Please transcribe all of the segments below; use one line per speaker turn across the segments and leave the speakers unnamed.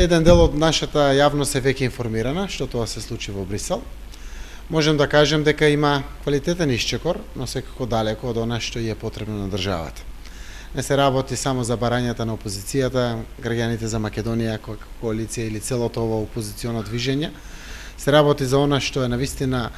еден дел од нашата јавност е веќе информирана што тоа се случи во Брисел. Можем да кажем дека има квалитетен исчекор, но секако далеко од она што е потребно на државата. Не се работи само за барањата на опозицијата, граѓаните за Македонија како коалиција или целото ова опозиционо движење. Се работи за она што е навистина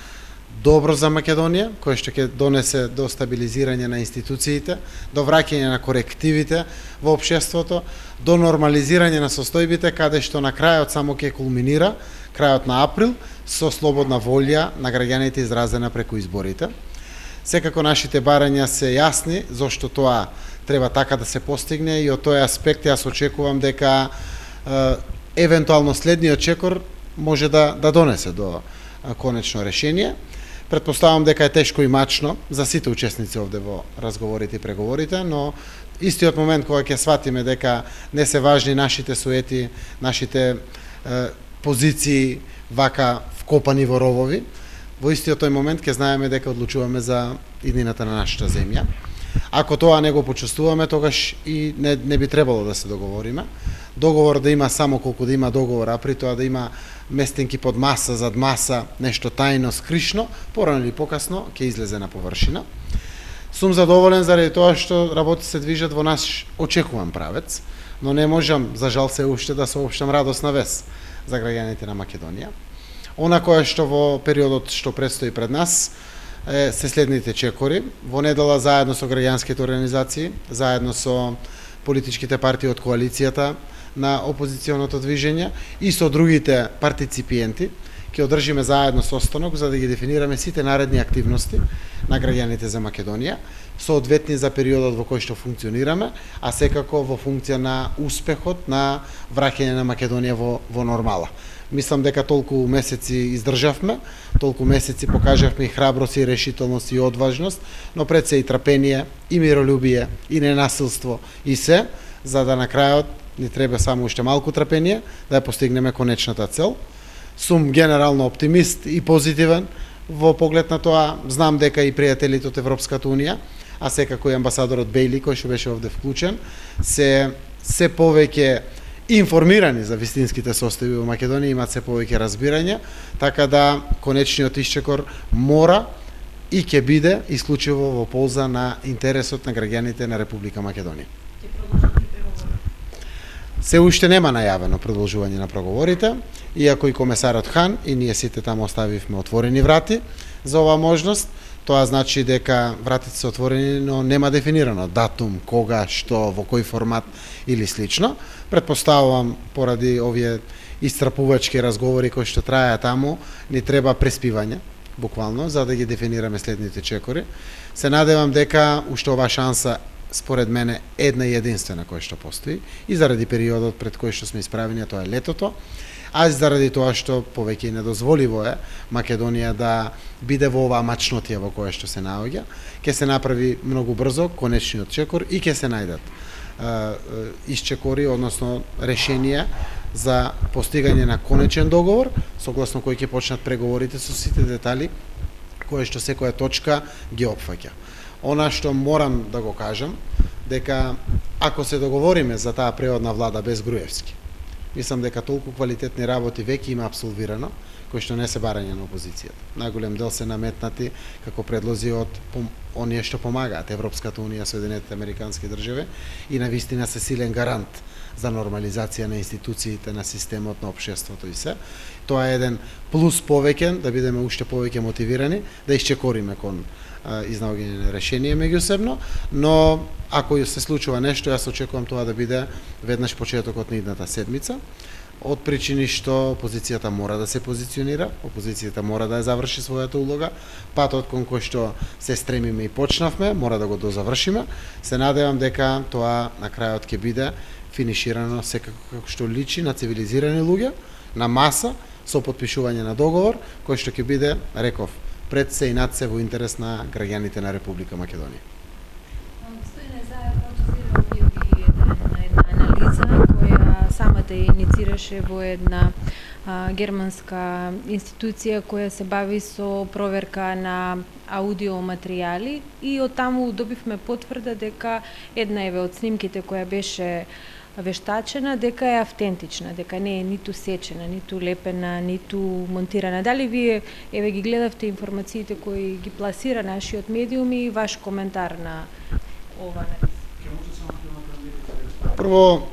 добро за Македонија, кое што ќе донесе до стабилизирање на институциите, до враќање на корективите во општеството, до нормализирање на состојбите, каде што на крајот само ќе кулминира, крајот на април, со слободна волја на граѓаните изразена преку изборите. Секако нашите барања се јасни, зошто тоа треба така да се постигне и од тој аспект јас очекувам дека евентуално следниот чекор може да донесе до конечно решение. Претпоставам дека е тешко и мачно за сите учесници овде во разговорите и преговорите, но истиот момент кога ќе сватиме дека не се важни нашите суети, нашите позиции вака вкопани во ровови, во истиот тој момент ќе знаеме дека одлучуваме за иднината на нашата земја. Ако тоа не го почувствуваме, тогаш и не би требало да се договориме. Договор да има само колку да има договор, а при тоа да има местенки под маса, зад маса, нешто тајно, скришно, порано или покасно ќе излезе на површина. Сум задоволен заради тоа што работи се движат во наш очекуван правец, но не можам, за жал се уште, да соопштам радосна вест за граѓаните на Македонија. Она кое што во периодот што предстои пред нас се следните чекори. Во недела заедно со граѓанските организации, заедно со политичките партии од коалицијата на опозиционото движење и со другите партиципиенти, ќе одржиме заедно состанок за да ги дефинираме сите наредни активности на граѓаните за Македонија, соодветни за периодот во кој што функционираме, а секако во функција на успехот на враќање на Македонија во нормала. Мислам дека толку месеци издржавме, толку месеци покажавме и храброст и решителност и одважност, но пред се и трпение, и миролюбие, и ненасилство, и се, за да на крајот ни треба само уште малку трпение да ја постигнеме конечната цел. Сум генерално оптимист и позитивен во поглед на тоа. Знам дека и пријателите од Европската унија, а секако и амбасадорот Бејли, кој што беше овде вклучен, се повеќе информирани за вистинските состојби во Македонија, имаат се повеќе разбирање, така да конечниот исчекор мора и ќе биде исклучиво во полза на интересот на граѓаните на Република Македонија. Се уште нема најавено продолжување на преговорите, иако и комесарот Хан и ние сите таму оставивме отворени врати за оваа можност. Тоа значи дека вратите се отворени, но нема дефинирано датум, кога, што, во кој формат или слично. Претпоставувам, поради овие истрапувачки разговори кои што траја таму, ни треба преспивање, буквално, за да ги дефинираме следните чекори. Се надевам дека уште оваа шанса, според мене, една и единствена која што постои, и заради периодот пред кој што сме исправени, тоа е летото, а заради тоа што повеќе недозволиво е Македонија да биде во оваа мачнотија во која што се наоѓа, ќе се направи многу брзо конечниот чекор и ќе се најдат исчекори, односно решенија за постигање на конечен договор, согласно кој ќе почнат преговорите со сите детали кои што секоја точка ги опфаќа. Она што морам да го кажам, дека ако се договориме за таа преодна влада без Груевски, мислам дека толку квалитетни работи веќе има абсолвирано, кои што не се барање на опозицијата. Најголем дел се наметнати како предлози од оние што помагаат, Европската унија, Соединетите американски држави, и навистина се силен гарант за нормализација на институциите, на системот, на општеството и се. Тоа е еден плюс повеќе, да бидеме уште повеќе мотивирани, да исчекориме кон изнаоѓање на решение меѓусебно, но ако се случува нешто, јас очекувам тоа да биде веднаш почетокот на идната седмица, од причини што опозицијата мора да се позиционира, опозицијата мора да ја заврши својата улога, патот кон кој што се стремиме и почнавме, мора да го дозавршиме. Се надевам дека тоа на крајот ќе биде финиширано секако како што личи на цивилизирани луѓе, на маса, со потпишување на договор, кој што ќе биде, реков, пред се и над се во интерес на граѓаните на Република Македонија.
Господине Заев, на една анализа која самата иницираше во една германска институција која се бави со проверка на аудио материјали, и од таму добивме потврда дека една од снимките која беше вештачена, дека е автентична, дека не е ниту сечена, ниту лепена, ниту монтирана. Дали вие еве ги гледавте информациите кои ги пласира нашиот медиум и ваш коментар на ова анализа?
Прво,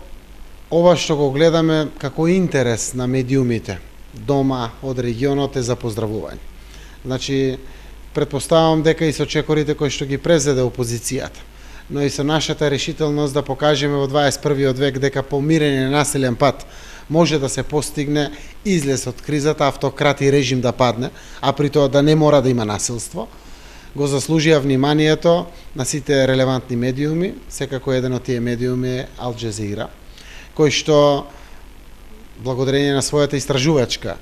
ова што го гледаме како интерес на медиумите дома од регионот е за поздравување. Значи, предпоставам дека и со чекорите кои што ги презеде опозицијата, но и со нашата решителност да покажеме во 21. век дека помирен населен пат може да се постигне излез од кризата, автократ и режим да падне, а при тоа да не мора да има насилство, го заслужија вниманието на сите релевантни медиуми, секако еден од тие медиуми е Ал Джазира, кој што благодарение на својата истражувачка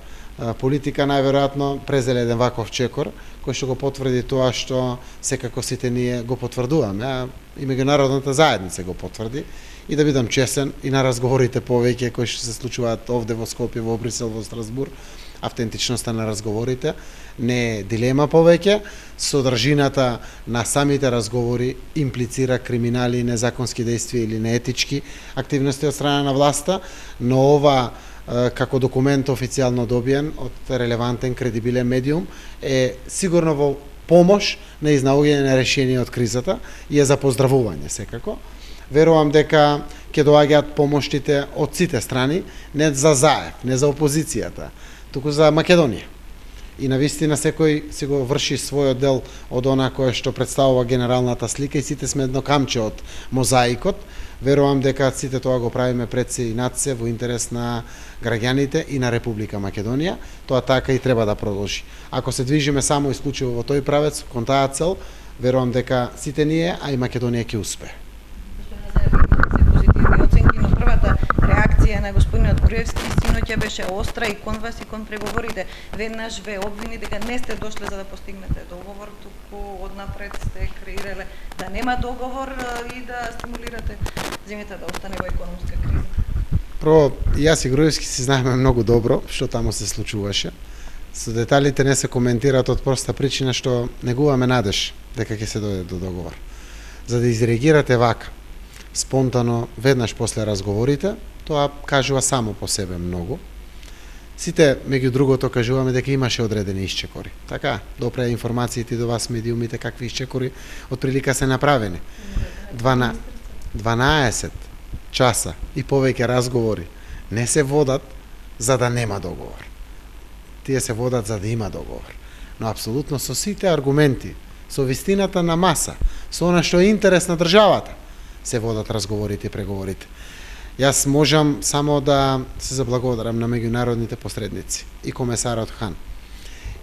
политика најверојатно презеле еден ваков чекор, кој што го потврди тоа што секако сите ние го потврдуваме, а и меѓународната заедница го потврди. И да бидам чесен, и на разговорите повеќе кои што се случуваат овде во Скопје, во Брисел, во Страсбур, автентичноста на разговорите не е дилема повеќе, содржината на самите разговори имплицира криминали, незаконски действија или неетички активности од страна на власта, но ова како документ официјално добиен од релевантен, кредибилен медиум е сигурно во помош на изнаоѓање на решение од кризата и е за поздравување секако. Верувам дека ќе доаѓаат помоштите од сите страни, не за ЗАЕВ, не за опозицијата, туку за Македонија. И навистина секој си го врши својот дел од она кое што представува генералната слика и сите сме едно камче од мозаикот. Верувам дека сите тоа го правиме пред се и над се во интерес на граѓаните и на Република Македонија. Тоа така и треба да продолжи. Ако се движиме само исклучиво во тој правец, кон таа цел, верувам дека сите ние, а и Македонија ќе успее.
Позитивни оценки, но првата реакција на господинот Груевски синоќа беше остра и кон вас и кон преговорите. Веднаш ве обвини дека не сте дошле за да постигнете договор, туку однапред сте креирале да нема договор и да стимулирате земјата да остане во економска криза.
Прво, јас и Груевски си знаеме многу добро што таму се случуваше. Со деталите не се коментираат од проста причина што негуваме надеж дека ќе се дојде до договор. За да изреагирате вака, спонтано, веднаш после разговорите, тоа кажува само по себе многу. Сите, меѓу другото, кажуваме дека имаше одредени исчекори. Така, допре информациите до вас, медиумите, какви исчекори од прилика се направени. 12 часа и повеќе разговори не се водат за да нема договор. Тие се водат за да има договор. Но апсолутно со сите аргументи, со вистината на маса, со она што е интерес на државата, се водат разговорите и преговорите. Јас можам само да се заблагодарам на меѓународните посредници и комесарот Хан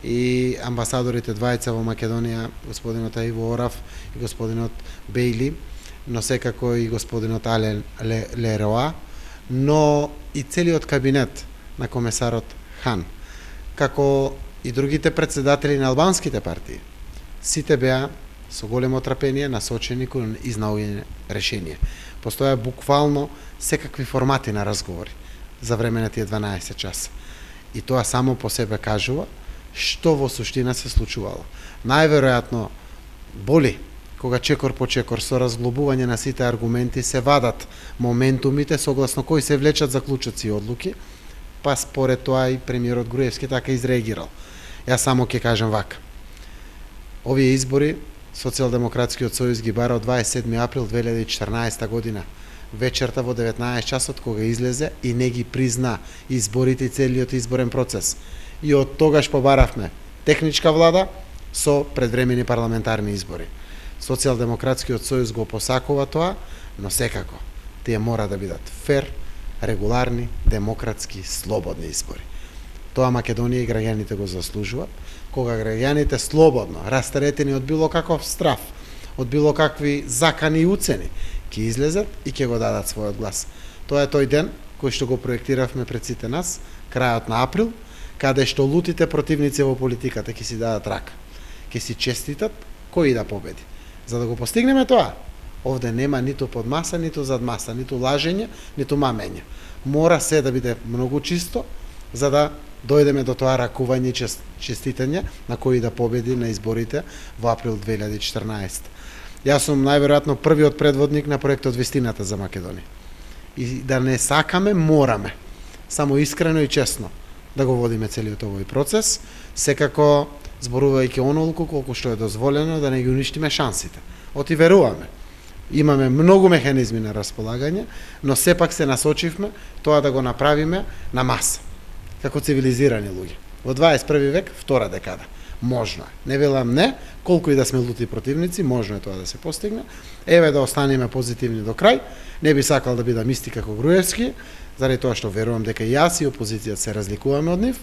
и амбасадорите двајца во Македонија, господинот Иво Орав и господинот Бејли, но секако и господинот Ален Лероа, но и целиот кабинет на комесарот Хан, како и другите председатели на албанските партии. Сите беа со големо трпение насочени кон изнаоѓање решение. Постоја буквално секакви формати на разговори за време на тие 12 часа. И тоа само по себе кажува што во суштина се случувало. Најверојатно боли кога чекор по чекор со разглобување на сите аргументи се вадат моментумите согласно кои се влечат заклучоци и одлуки, па според тоа и премиерот Груевски така изреагирал. Јас само ќе кажам вака. Овие избори Социјалдемократскиот сојуз ги бара од 27 април 2014 година, вечерта во 19 часот кога излезе и не ги призна изборите и целиот изборен процес. И од тогаш побаравме техничка влада со предвремени парламентарни избори. Социјалдемократскиот сојуз го посакува тоа, но секако тие мора да бидат фер, регуларни, демократски, слободни избори. Тоа Македонија и граѓаните го заслужуваат, кога граѓаните слободно, растаретени од било каков страф, од било какви закани и уцени, ќе излезат и ќе го дадат својот глас. Тоа е тој ден кој што го проектиравме пред сите нас, крајот на април, каде што лутите противници во политиката ќе си дадат рака, ќе си честитат кој да победи. За да го постигнеме тоа, овде нема ниту под маса, ниту зад маса, ниту лажење, ниту мамење. Мора се да биде многу чисто, за да дојдеме до тоа ракување и честитање на кој да победи на изборите во април 2014. Јас сум најверојатно првиот предводник на проектот Вистината за Македонија. И да не сакаме, мораме. Само искрено и честно да го водиме целиот овој процес, секако зборувајќи онолку колку што е дозволено да не ги уништиме шансите. Оти веруваме. Имаме многу механизми на располагање, но сепак се насочивме тоа да го направиме на маса, како цивилизирани луѓе. Во 21 век, втора декада. Можно е. Не велам не, колку и да сме лути противници, можно е тоа да се постигне. Еве да останеме позитивни до крај. Не би сакал да бидам исти како Груевски, заради тоа што верувам дека и јас и опозицијата се разликуваме од нив,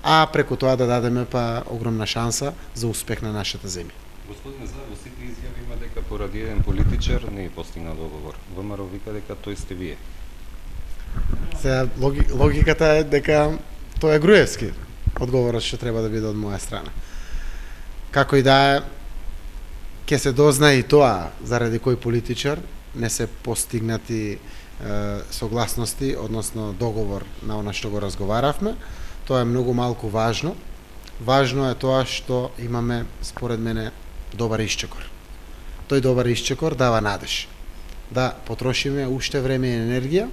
а преку тоа да дадеме па огромна шанса за успех на нашата земја.
Господине Заев, во сите изјави има дека поради еден политичар не е постигнат договор. ВМРО вика дека тој сте вие.
Сега логиката е дека тоа е Груевски. Одговорот што треба да биде од моја страна. Како и да е, ќе се дознае и тоа заради кој политичар не се постигнати согласности, односно договор на она што го разговаравме. Тоа е многу малку важно. Важно е тоа што имаме, според мене, добар исчекор. Тој добар исчекор дава надеж. Да потрошиме уште време и енергија,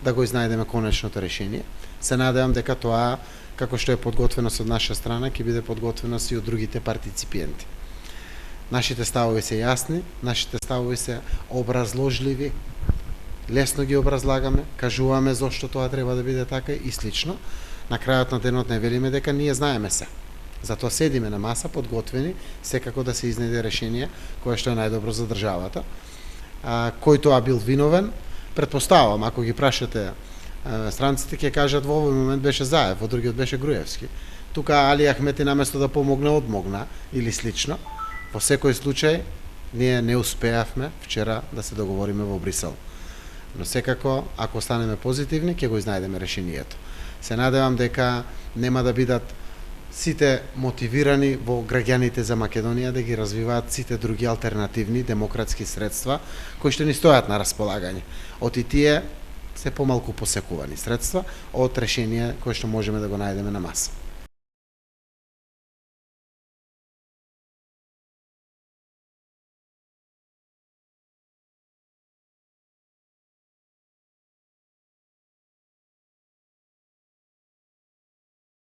да го изнајдеме конечното решение. Се надевам дека тоа, како што е подготвеност од наша страна, ќе биде подготвеност и од другите партиципиенти. Нашите ставови се јасни, нашите ставови се образложливи, лесно ги образлагаме, кажуваме зошто тоа треба да биде така и слично. На крајот на денот не велиме дека ние знаеме се. Затоа седиме на маса подготвени секако да се изнајде решение кое што е најдобро за државата. Кој тоа бил виновен, претпоставувам, ако ги прашате странците ќе кажат во овој момент беше Заев, во другиот беше Груевски. Тука Али Ахмети наместо да помогне, одмогна или слично. Во секој случај ние не успеавме вчера да се договориме во Брисел. Но секако, ако станеме позитивни, ќе го изнајдеме решението. Се надевам дека нема да бидат сите мотивирани во граѓаните за Македонија да ги развиваат сите други алтернативни демократски средства кои што ни стојат на располагање. Оти тие се помалку посекувани средства од решение кое што можеме да го најдеме на маса.